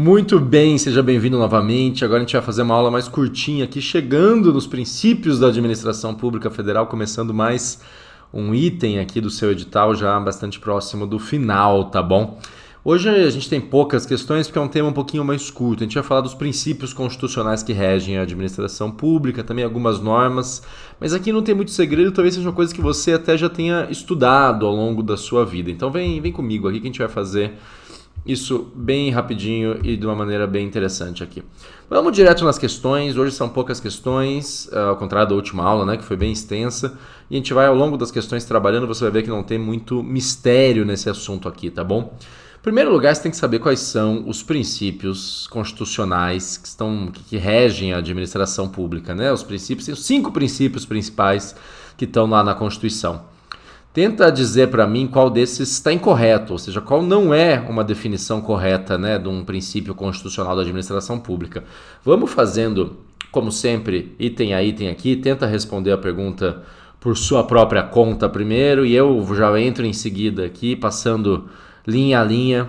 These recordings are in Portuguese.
Muito bem, seja bem-vindo novamente. Agora a gente vai fazer uma aula mais curtinha aqui, chegando nos princípios da administração pública federal, começando mais um item aqui do seu edital, já bastante próximo do final, tá bom? Hoje a gente tem poucas questões, porque é um tema um pouquinho mais curto. A gente vai falar dos princípios constitucionais que regem a administração pública, também algumas normas, mas aqui não tem muito segredo, talvez seja uma coisa que você até já tenha estudado ao longo da sua vida. Então vem comigo aqui que a gente vai fazer isso bem rapidinho e de uma maneira bem interessante aqui. Vamos direto nas questões. Hoje são poucas questões, ao contrário da última aula, né, que foi bem extensa. E a gente vai ao longo das questões trabalhando, você vai ver que não tem muito mistério nesse assunto aqui, tá bom? Em primeiro lugar, você tem que saber quais são os princípios constitucionais que regem a administração pública, né? Os princípios, tem os 5 princípios principais que estão lá na Constituição. Tenta dizer para mim qual desses está incorreto, ou seja, qual não é uma definição correta, né, de um princípio constitucional da administração pública. Vamos fazendo, como sempre, item a item aqui, tenta responder a pergunta por sua própria conta primeiro e eu já entro em seguida aqui, passando linha a linha,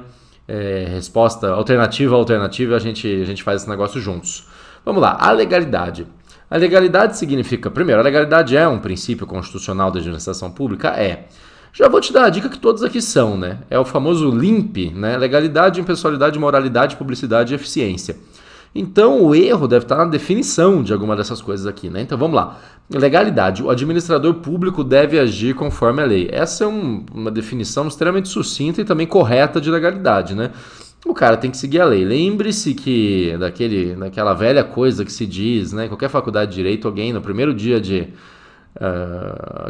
resposta alternativa a alternativa, a gente faz esse negócio juntos. Vamos lá, a legalidade. A legalidade significa, primeiro, a legalidade é um princípio constitucional da administração pública? É. Já vou te dar a dica que todos aqui são, né? É o famoso LIMP, né? Legalidade, impessoalidade, moralidade, publicidade e eficiência. Então, o erro deve estar na definição de alguma dessas coisas aqui, né? Então, vamos lá. Legalidade. O administrador público deve agir conforme a lei. Essa é uma definição extremamente sucinta e também correta de legalidade, né? O cara tem que seguir a lei. Lembre-se que daquela velha coisa que se diz, né? Em qualquer faculdade de direito, alguém no primeiro dia de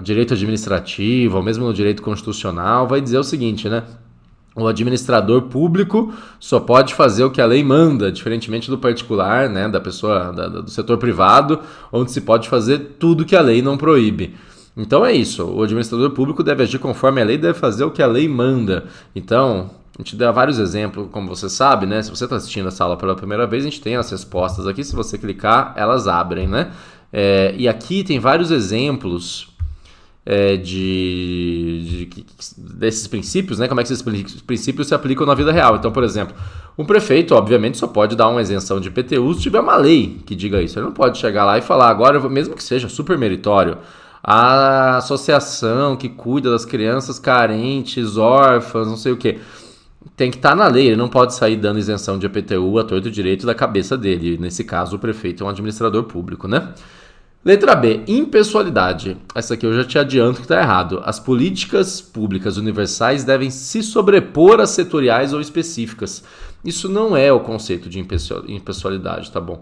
direito administrativo, ou mesmo no direito constitucional, vai dizer o seguinte, né? O administrador público só pode fazer o que a lei manda, diferentemente do particular, né? Da pessoa do setor privado, onde se pode fazer tudo que a lei não proíbe. Então é isso. O administrador público deve agir conforme a lei, deve fazer o que a lei manda. Então, a gente dá vários exemplos, como você sabe, né? Se você está assistindo essa aula pela primeira vez, a gente tem as respostas aqui. Se você clicar, elas abrem, né? E aqui tem vários exemplos desses princípios, né? Como é que esses princípios se aplicam na vida real. Então, por exemplo, um prefeito, obviamente, só pode dar uma isenção de IPTU se tiver uma lei que diga isso. Ele não pode chegar lá e falar, agora, mesmo que seja super meritório, a associação que cuida das crianças carentes, órfãs, não sei o quê, tem que estar na lei, ele não pode sair dando isenção de IPTU a torto e direito da cabeça dele. Nesse caso, o prefeito é um administrador público, né? Letra B, impessoalidade. Essa aqui eu já te adianto que está errado. As políticas públicas universais devem se sobrepor às setoriais ou específicas. Isso não é o conceito de impessoalidade, tá bom?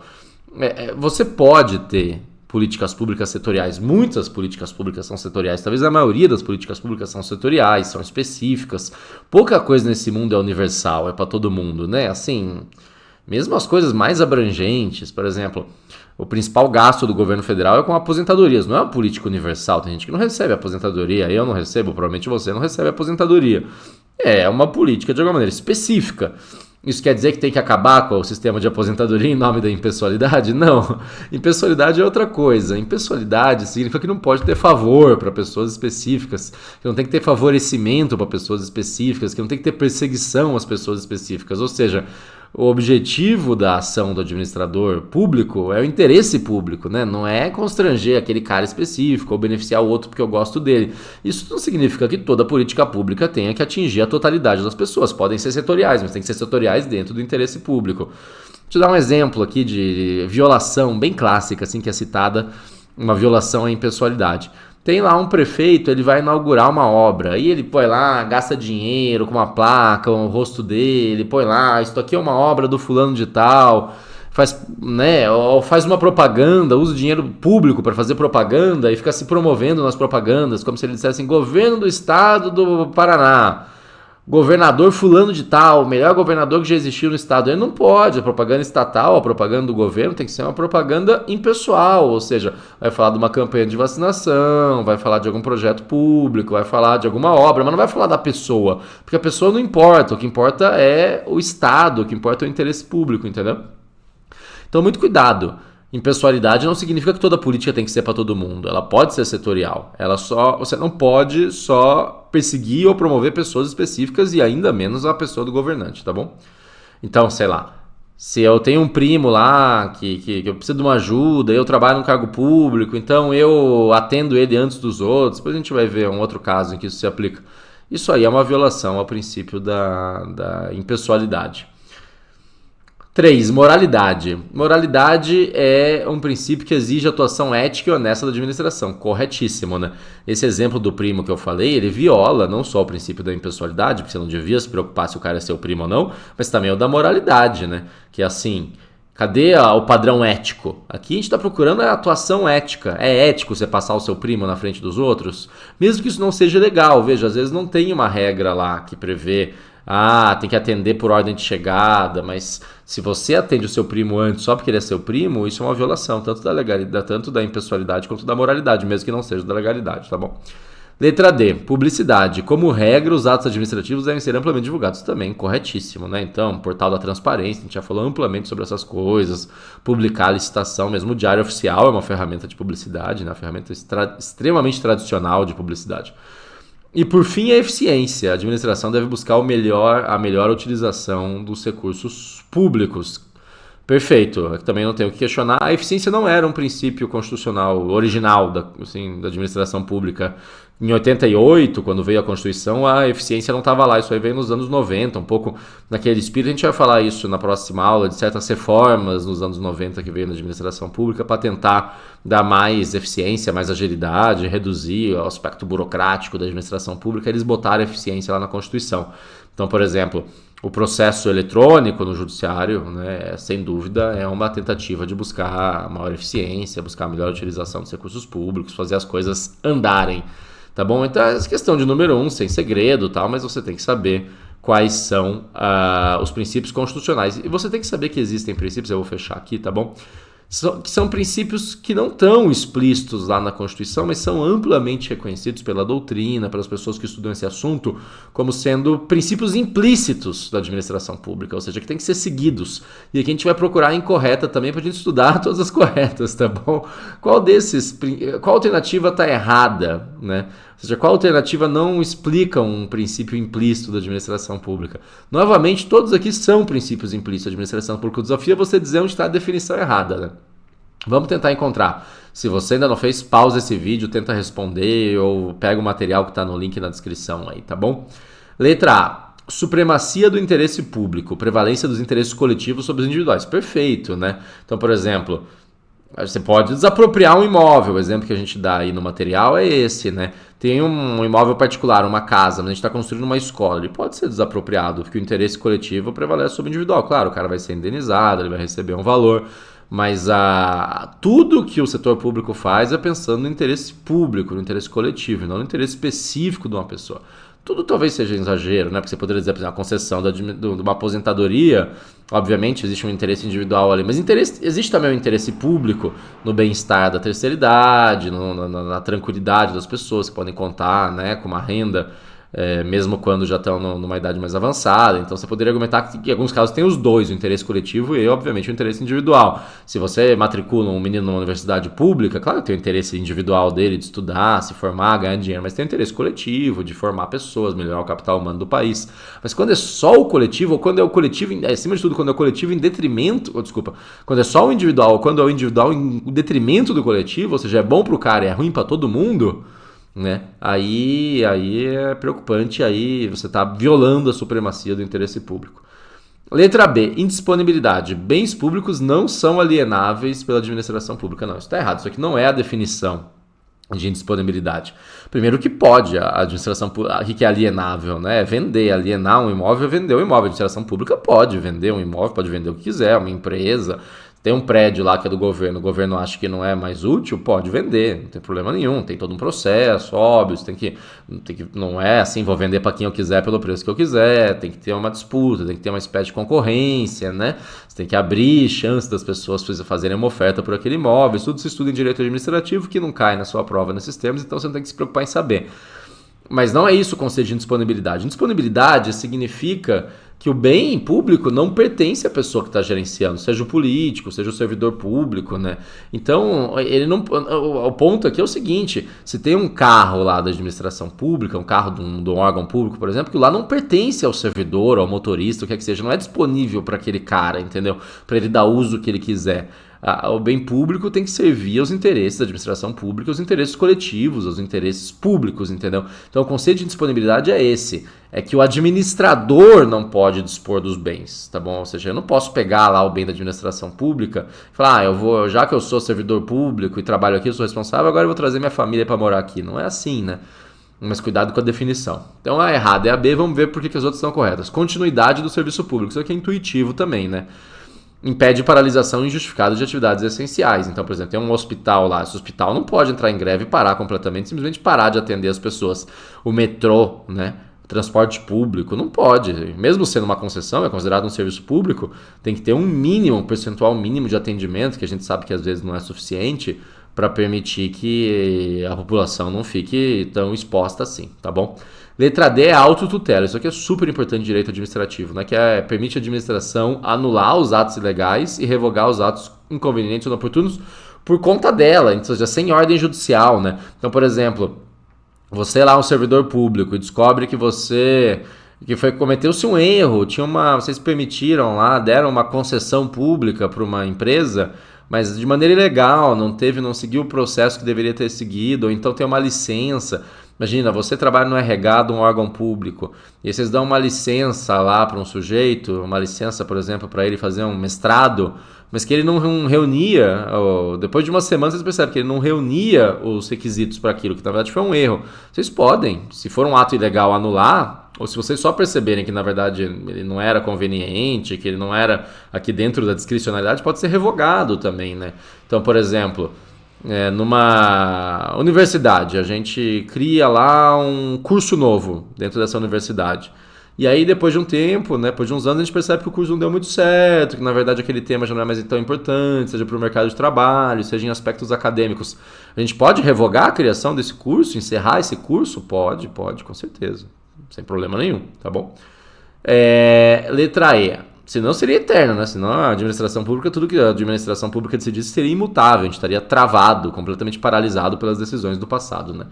Você pode ter políticas públicas setoriais. Muitas políticas públicas são setoriais. Talvez a maioria das políticas públicas são setoriais, são específicas. Pouca coisa nesse mundo é universal, é para todo mundo, né? Assim, mesmo as coisas mais abrangentes, por exemplo, o principal gasto do governo federal é com aposentadorias. Não é uma política universal. Tem gente que não recebe aposentadoria. Eu não recebo, provavelmente você não recebe aposentadoria. É uma política de alguma maneira específica. Isso quer dizer que tem que acabar com o sistema de aposentadoria em nome da impessoalidade? Não. Impessoalidade é outra coisa. Impessoalidade significa que não pode ter favor para pessoas específicas, que não tem que ter favorecimento para pessoas específicas, que não tem que ter perseguição às pessoas específicas. Ou seja, o objetivo da ação do administrador público é o interesse público, né? Não é constranger aquele cara específico ou beneficiar o outro porque eu gosto dele. Isso não significa que toda política pública tenha que atingir a totalidade das pessoas. Podem ser setoriais, mas tem que ser setoriais dentro do interesse público. Vou te dar um exemplo aqui de violação bem clássica, assim, que é citada, uma violação à impessoalidade. Tem lá um prefeito, ele vai inaugurar uma obra, aí ele põe lá, gasta dinheiro com uma placa, o rosto dele, põe lá, isso aqui é uma obra do fulano de tal, faz, né, ou faz uma propaganda, usa o dinheiro público para fazer propaganda e fica se promovendo nas propagandas, como se ele dissesse assim, governo do estado do Paraná, governador fulano de tal, o melhor governador que já existiu no estado. Ele não pode, a propaganda estatal, a propaganda do governo tem que ser uma propaganda impessoal, ou seja, vai falar de uma campanha de vacinação, vai falar de algum projeto público, vai falar de alguma obra, mas não vai falar da pessoa, porque a pessoa não importa, o que importa é o estado, o que importa é o interesse público, entendeu? Então, muito cuidado. Impessoalidade não significa que toda política tem que ser para todo mundo. Ela pode ser setorial. Você não pode só perseguir ou promover pessoas específicas e ainda menos a pessoa do governante, tá bom? Então, sei lá, Se eu tenho um primo lá que eu preciso de uma ajuda, eu trabalho num cargo público, então eu atendo ele antes dos outros, depois a gente vai ver um outro caso em que isso se aplica. Isso aí é uma violação ao princípio da impessoalidade. 3. Moralidade. Moralidade é um princípio que exige atuação ética e honesta da administração. Corretíssimo, né? Esse exemplo do primo que eu falei, ele viola não só o princípio da impessoalidade, porque você não devia se preocupar se o cara é seu primo ou não, mas também o da moralidade, né? Que é assim, cadê o padrão ético? Aqui a gente está procurando a atuação ética. É ético você passar o seu primo na frente dos outros? Mesmo que isso não seja legal, veja, às vezes não tem uma regra lá que prevê tem que atender por ordem de chegada, mas se você atende o seu primo antes só porque ele é seu primo, isso é uma violação, tanto da legalidade, tanto da impessoalidade quanto da moralidade, mesmo que não seja da legalidade, tá bom? Letra D, publicidade. Como regra, os atos administrativos devem ser amplamente divulgados também, corretíssimo, né? Então, portal da transparência, a gente já falou amplamente sobre essas coisas, publicar a licitação, mesmo o diário oficial é uma ferramenta de publicidade, né? Uma ferramenta extremamente tradicional de publicidade. E por fim, a eficiência. A administração deve buscar a melhor utilização dos recursos públicos. Perfeito, aqui também não tenho o que questionar. A eficiência não era um princípio constitucional original da administração pública. Em 88, quando veio a Constituição, a eficiência não estava lá. Isso aí veio nos anos 90, um pouco naquele espírito. A gente vai falar isso na próxima aula, de certas reformas nos anos 90 que veio na administração pública para tentar dar mais eficiência, mais agilidade, reduzir o aspecto burocrático da administração pública. Eles botaram a eficiência lá na Constituição. Então, por exemplo, o processo eletrônico no judiciário, né, sem dúvida, é uma tentativa de buscar maior eficiência, buscar a melhor utilização dos recursos públicos, fazer as coisas andarem, tá bom? Então, essa questão de número 1, sem segredo, tal, mas você tem que saber quais são os princípios constitucionais. E você tem que saber que existem princípios, eu vou fechar aqui, tá bom? Que são princípios que não estão explícitos lá na Constituição, mas são amplamente reconhecidos pela doutrina, pelas pessoas que estudam esse assunto, como sendo princípios implícitos da administração pública, ou seja, que tem que ser seguidos. E aqui a gente vai procurar a incorreta também para a gente estudar todas as corretas, tá bom? Qual alternativa está errada, né? Ou seja, qual alternativa não explica um princípio implícito da administração pública? Novamente, todos aqui são princípios implícitos da administração pública. O desafio é você dizer onde está a definição errada, né? Vamos tentar encontrar. Se você ainda não fez, pausa esse vídeo, tenta responder ou pega o material que está no link na descrição aí, tá bom? Letra A. Supremacia do interesse público, prevalência dos interesses coletivos sobre os individuais. Perfeito, né? Então, por exemplo, você pode desapropriar um imóvel. O exemplo que a gente dá aí no material é esse, né? Tem um imóvel particular, uma casa, mas a gente está construindo uma escola. Ele pode ser desapropriado, porque o interesse coletivo prevalece sobre o individual. Claro, o cara vai ser indenizado, ele vai receber um valor, mas tudo que o setor público faz é pensando no interesse público, no interesse coletivo, não no interesse específico de uma pessoa. Tudo talvez seja exagero, né? Porque você poderia dizer, por exemplo, a concessão de uma aposentadoria, obviamente existe um interesse individual ali, mas existe também um interesse público no bem-estar da terceira idade, na tranquilidade das pessoas que podem contar, né, com uma renda, mesmo quando já estão numa idade mais avançada. Então você poderia argumentar que em alguns casos tem os dois, o interesse coletivo e, obviamente, o interesse individual. Se você matricula um menino numa universidade pública, claro que tem o interesse individual dele de estudar, se formar, ganhar dinheiro, mas tem o interesse coletivo de formar pessoas, melhorar o capital humano do país. Mas quando é só o coletivo, ou quando é o coletivo, acima de tudo, quando é o coletivo em detrimento, quando é só o individual, ou quando é o individual em detrimento do coletivo, ou seja, é bom para o cara e é ruim para todo mundo, né? Aí é preocupante, aí você está violando a supremacia do interesse público. Letra B, indisponibilidade. Bens públicos não são alienáveis pela administração pública. Não, isso está errado, isso aqui não é a definição de indisponibilidade. Primeiro que pode, a administração pública, que é alienável, né? Vender, alienar um imóvel, vender um imóvel. A administração pública pode vender um imóvel, pode vender o que quiser, uma empresa. Tem um prédio lá que é do governo, o governo acha que não é mais útil, pode vender, não tem problema nenhum, tem todo um processo, óbvio, não é assim, vou vender para quem eu quiser pelo preço que eu quiser, tem que ter uma disputa, tem que ter uma espécie de concorrência, né? Você tem que abrir chance das pessoas fazerem uma oferta por aquele imóvel, isso tudo se estuda em direito administrativo, que não cai na sua prova nesses termos, então você não tem que se preocupar em saber. Mas não é isso o conceito de indisponibilidade. Indisponibilidade significa que o bem público não pertence à pessoa que está gerenciando, seja o político, seja o servidor público, né? Então, ele não, o ponto aqui é o seguinte, se tem um carro lá da administração pública, um carro de um órgão público, por exemplo, que lá não pertence ao servidor, ao motorista, o que é que seja, não é disponível para aquele cara, entendeu? Para ele dar uso que ele quiser. O bem público tem que servir aos interesses da administração pública, aos interesses coletivos, aos interesses públicos, entendeu? Então o conceito de disponibilidade é esse, é que o administrador não pode dispor dos bens, tá bom? Ou seja, eu não posso pegar lá o bem da administração pública e falar, já que eu sou servidor público e trabalho aqui, eu sou responsável, agora eu vou trazer minha família para morar aqui. Não é assim, né? Mas cuidado com a definição. Então a errada é a B, vamos ver por que as outras estão corretas. Continuidade do serviço público, isso aqui é intuitivo também, né? Impede paralisação injustificada de atividades essenciais. Então, por exemplo, tem um hospital lá, esse hospital não pode entrar em greve e parar completamente, simplesmente parar de atender as pessoas. O metrô, né? O transporte público, não pode. Mesmo sendo uma concessão, é considerado um serviço público, tem que ter um mínimo, um percentual mínimo de atendimento, que a gente sabe que às vezes não é suficiente, para permitir que a população não fique tão exposta assim, tá bom? Letra D é autotutela. Isso aqui é super importante em direito administrativo, né? Que permite a administração anular os atos ilegais e revogar os atos inconvenientes ou inoportunos por conta dela, ou seja, sem ordem judicial, né? Então, por exemplo, você lá é um servidor público e descobre que cometeu-se um erro, vocês permitiram lá, deram uma concessão pública para uma empresa, mas de maneira ilegal, não seguiu o processo que deveria ter seguido, ou então tem uma licença. Imagina, você trabalha no RH de um órgão público e vocês dão uma licença lá para um sujeito, uma licença, por exemplo, para ele fazer um mestrado, mas que ele não reunia, depois de uma semana vocês percebem que ele não reunia os requisitos para aquilo, que na verdade foi um erro. Vocês podem, se for um ato ilegal, anular, ou se vocês só perceberem que na verdade ele não era conveniente, que ele não era aqui dentro da discricionalidade, pode ser revogado também, né? Então, por exemplo, numa universidade, a gente cria lá um curso novo dentro dessa universidade. E aí, depois de um tempo, né, depois de uns anos, a gente percebe que o curso não deu muito certo, que na verdade aquele tema já não é mais tão importante, seja para o mercado de trabalho, seja em aspectos acadêmicos. A gente pode revogar a criação desse curso, encerrar esse curso? Pode, com certeza. Sem problema nenhum, tá bom? Letra E. Senão seria eterno, né? Senão a administração pública, tudo que a administração pública decidisse seria imutável, a gente estaria travado, completamente paralisado pelas decisões do passado, né?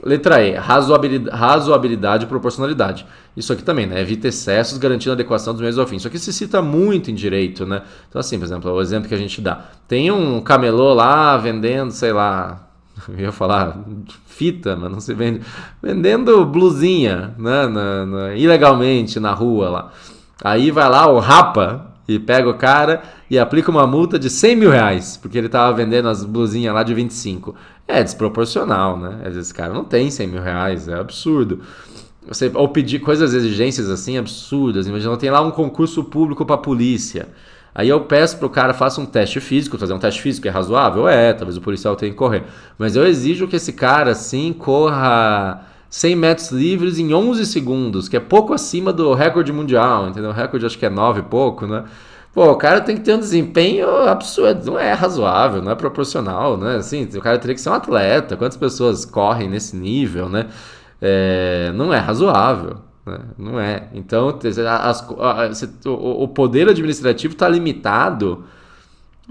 Letra E, razoabilidade e proporcionalidade. Isso aqui também, né? Evita excessos, garantindo a adequação dos meios ao fim. Isso aqui se cita muito em direito, né? Então, assim, por exemplo, o exemplo que a gente dá. Tem um camelô lá vendendo, sei lá, eu ia falar fita, mas não se vende. Vendendo blusinha, né? Ilegalmente na rua lá. Aí vai lá o rapa e pega o cara e aplica uma multa de 100 mil reais, porque ele tava vendendo as blusinhas lá de 25. É desproporcional, né? Esse cara não tem 100 mil reais, é absurdo. Ou pedir exigências assim absurdas. Imagina, tem lá um concurso público para polícia. Aí eu peço pro cara, faça um teste físico, fazer um teste físico é razoável? Talvez o policial tenha que correr. Mas eu exijo que esse cara, assim, corra 100 metros livres em 11 segundos, que é pouco acima do recorde mundial, entendeu? O recorde acho que é 9 e pouco, né? Pô, o cara tem que ter um desempenho absurdo, não é razoável, não é proporcional, né? Assim, o cara teria que ser um atleta, quantas pessoas correm nesse nível, né? Não é razoável, né? Não é. Então, o poder administrativo está limitado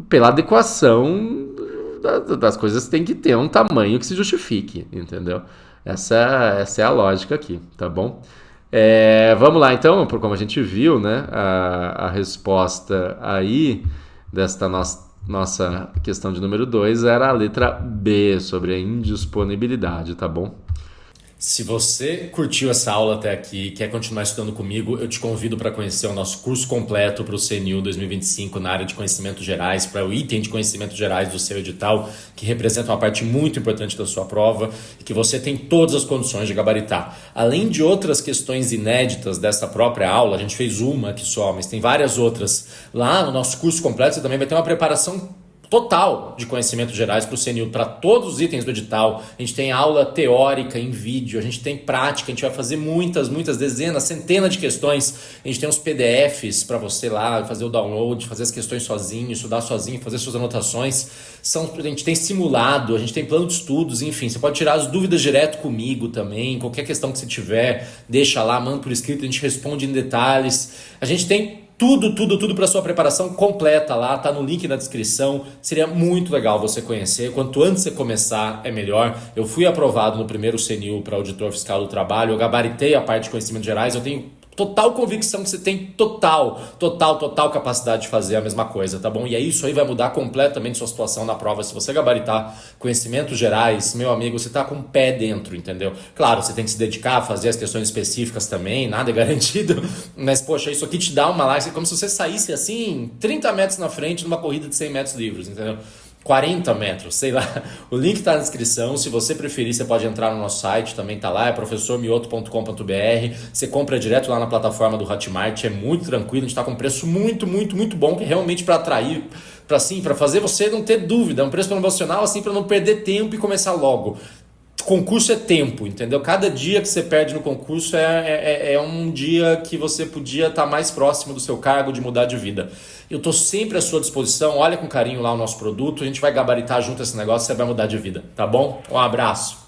pela adequação das coisas, tem que ter um tamanho que se justifique, entendeu? Essa é a lógica aqui, tá bom? Vamos lá então, como a gente viu, né, a resposta aí desta nossa questão de número 2 era a letra B, sobre a indisponibilidade, tá bom? Se você curtiu essa aula até aqui e quer continuar estudando comigo, eu te convido para conhecer o nosso curso completo para o CNU 2025 na área de conhecimentos gerais, para o item de conhecimentos gerais do seu edital, que representa uma parte muito importante da sua prova e que você tem todas as condições de gabaritar. Além de outras questões inéditas dessa própria aula, a gente fez uma aqui só, mas tem várias outras. Lá no nosso curso completo você também vai ter uma preparação total de conhecimentos gerais para o CNU, para todos os itens do edital. A gente tem aula teórica em vídeo, a gente tem prática, a gente vai fazer muitas dezenas, centenas de questões. A gente tem uns PDFs para você lá fazer o download, fazer as questões sozinho, estudar sozinho, fazer suas anotações. A gente tem simulado, a gente tem plano de estudos, enfim, você pode tirar as dúvidas direto comigo também. Qualquer questão que você tiver, deixa lá, manda por escrito, a gente responde em detalhes. A gente tem tudo para sua preparação completa lá, tá no link na descrição. Seria muito legal você conhecer. Quanto antes você começar, é melhor. Eu fui aprovado no primeiro CNU para auditor fiscal do trabalho, eu gabaritei a parte de conhecimentos gerais, eu tenho total convicção que você tem total capacidade de fazer a mesma coisa, tá bom? E aí isso aí vai mudar completamente sua situação na prova. Se você gabaritar conhecimentos gerais, meu amigo, você tá com o pé dentro, entendeu? Claro, você tem que se dedicar a fazer as questões específicas também, nada é garantido, mas poxa, isso aqui te dá uma live, como se você saísse assim, 30 metros na frente numa corrida de 100 metros livres, entendeu? 40 metros, sei lá. O link está na descrição. Se você preferir, você pode entrar no nosso site, também tá lá, é professormioto.com.br. Você compra direto lá na plataforma do Hotmart, é muito tranquilo, a gente está com um preço muito bom, que é realmente para atrair, para fazer você não ter dúvida, é um preço promocional assim para não perder tempo e começar logo. Concurso é tempo, entendeu? Cada dia que você perde no concurso é um dia que você podia estar mais próximo do seu cargo, de mudar de vida. Eu estou sempre à sua disposição, olha com carinho lá o nosso produto, a gente vai gabaritar junto esse negócio, você vai mudar de vida, tá bom? Um abraço!